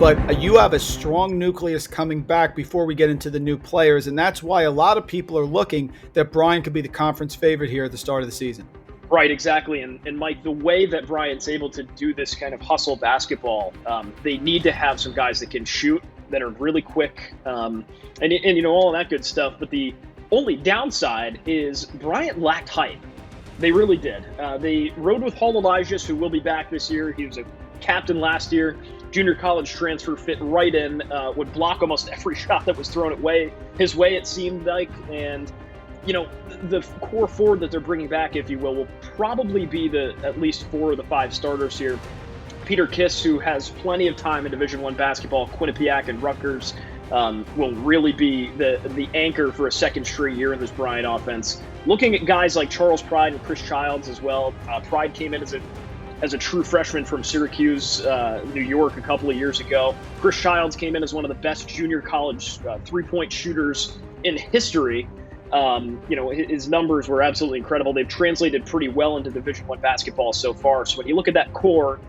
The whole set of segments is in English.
but you have a strong nucleus coming back before we get into the new players, and that's why a lot of people are looking that Bryant could be the conference favorite here at the start of the season. Right, exactly. And Mike, the way that Bryant's able to do this kind of hustle basketball, they need to have some guys that can shoot, that are really quick, and you know, all of that good stuff. But the only downside is Bryant lacked height. They really did. They rode with Hall Elijahs, who will be back this year. He was a captain last year. Junior college transfer, fit right in, would block almost every shot that was thrown his way, it seemed like. And, you know, the core forward that they're bringing back, if you will probably be at least 4 of the 5 starters here. Peter Kiss, who has plenty of time in Division I basketball, Quinnipiac and Rutgers, will really be the anchor for a second straight year in this Bryant offense. Looking at guys like Charles Pride and Chris Childs as well. Pride came in as a true freshman from Syracuse, New York, a couple of years ago. Chris Childs came in as one of the best junior college three-point shooters in history. You know, his numbers were absolutely incredible. They've translated pretty well into Division I basketball so far. So when you look at that core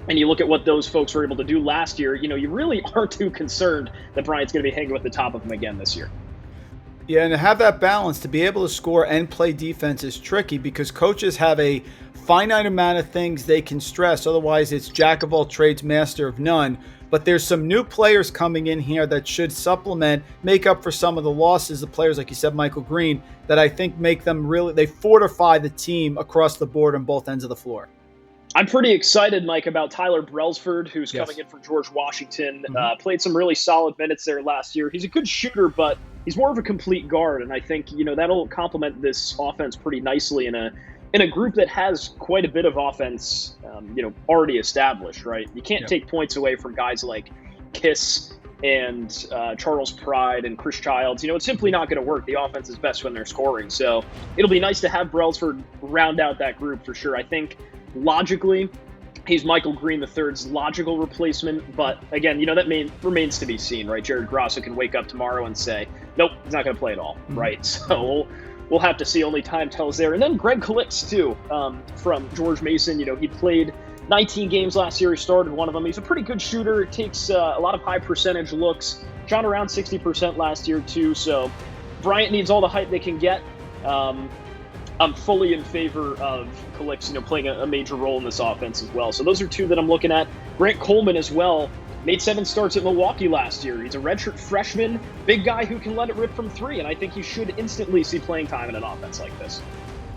and you look at what those folks were able to do last year, you know, you really aren't too concerned that Bryant's going to be hanging at the top of them again this year. Yeah, and to have that balance, to be able to score and play defense is tricky because coaches have a finite amount of things they can stress. Otherwise, it's jack of all trades, master of none. But there's some new players coming in here that should make up for some of the losses. The players, like you said, Michael Green, that I think make them they fortify the team across the board on both ends of the floor. I'm pretty excited, Mike, about Tyler Brelsford, who's coming in for George Washington. Played some really solid minutes there last year. He's a good shooter, but he's more of a complete guard, and I think, you know, that'll complement this offense pretty nicely in a group that has quite a bit of offense, you know, already established, right? You can't take points away from guys like Kiss and Charles Pride and Chris Childs. You know, it's simply not going to work. The offense is best when they're scoring. So it'll be nice to have Brelsford round out that group for sure. I think logically, he's Michael Green III's logical replacement. But again, you know, that remains to be seen, right? Jared Grasso can wake up tomorrow and say, nope, he's not going to play at all, right? So we'll have to see. Only time tells there. And then Greg Calix, too, from George Mason. You know, he played 19 games last year. He started one of them. He's a pretty good shooter. Takes a lot of high percentage looks. Shot around 60% last year, too. So Bryant needs all the hype they can get. I'm fully in favor of Calix, you know, playing a major role in this offense as well. So those are 2 that I'm looking at. Grant Coleman as well. Made 7 starts at Milwaukee last year. He's a redshirt freshman, big guy who can let it rip from 3, and I think he should instantly see playing time in an offense like this.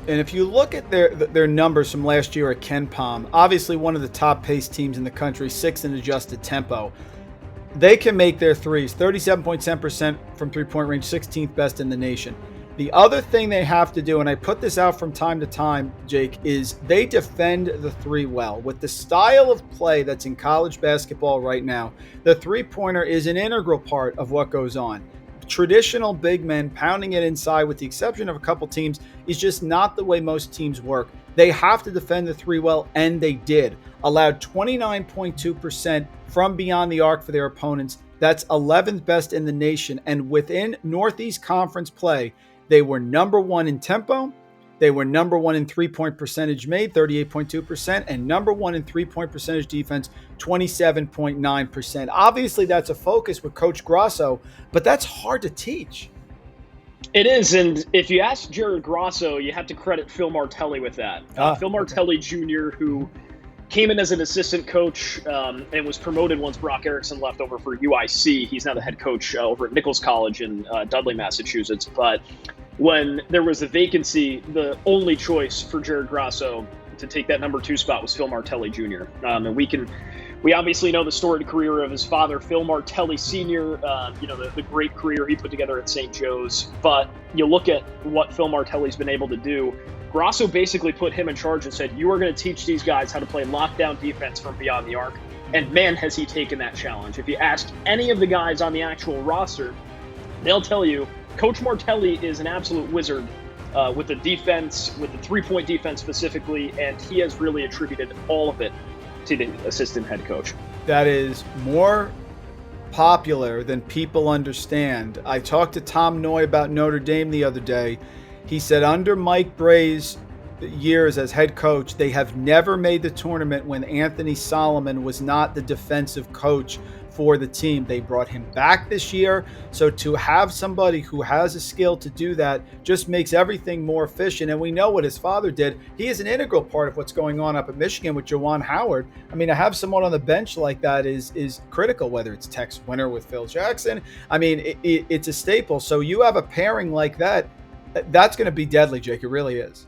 And if you look at their numbers from last year at Ken Pom, obviously one of the top pace teams in the country, 6th in adjusted tempo. They can make their threes, 37.7% from three-point range, 16th best in the nation. The other thing they have to do, and I put this out from time to time, Jake, is they defend the 3 well. With the style of play that's in college basketball right now, the three-pointer is an integral part of what goes on. Traditional big men pounding it inside, with the exception of a couple teams, is just not the way most teams work. They have to defend the 3 well, and they did. Allowed 29.2% from beyond the arc for their opponents. That's 11th best in the nation. And within Northeast Conference play, they were number 1 in tempo. They were number 1 in three-point percentage made, 38.2%, and number 1 in three-point percentage defense, 27.9%. Obviously, that's a focus with Coach Grasso, but that's hard to teach. It is, and if you ask Jared Grasso, you have to credit Phil Martelli with that. Phil Martelli Jr., who came in as an assistant coach and was promoted once Brock Erickson left over for UIC. He's now the head coach over at Nichols College in Dudley, Massachusetts. But when there was a vacancy, the only choice for Jared Grasso to take that number 2 spot was Phil Martelli Jr. And we obviously know the storied career of his father, Phil Martelli Sr., you know, the great career he put together at St. Joe's. But you look at what Phil Martelli's been able to do. Grasso basically put him in charge and said, you are going to teach these guys how to play lockdown defense from beyond the arc. And man, has he taken that challenge. If you ask any of the guys on the actual roster, they'll tell you Coach Martelli is an absolute wizard with the defense, with the three-point defense specifically, and he has really attributed all of it to the assistant head coach. That is more popular than people understand. I talked to Tom Noy about Notre Dame the other day. He said under Mike Bray's years as head coach, they have never made the tournament when Anthony Solomon was not the defensive coach for the team. They brought him back this year. So to have somebody who has a skill to do that just makes everything more efficient. And we know what his father did. He is an integral part of what's going on up at Michigan with Juwan Howard. I mean, to have someone on the bench like that is critical, whether it's Tex Winter with Phil Jackson. I mean, it's a staple. So you have a pairing like that, that's going to be deadly, Jake. It really is.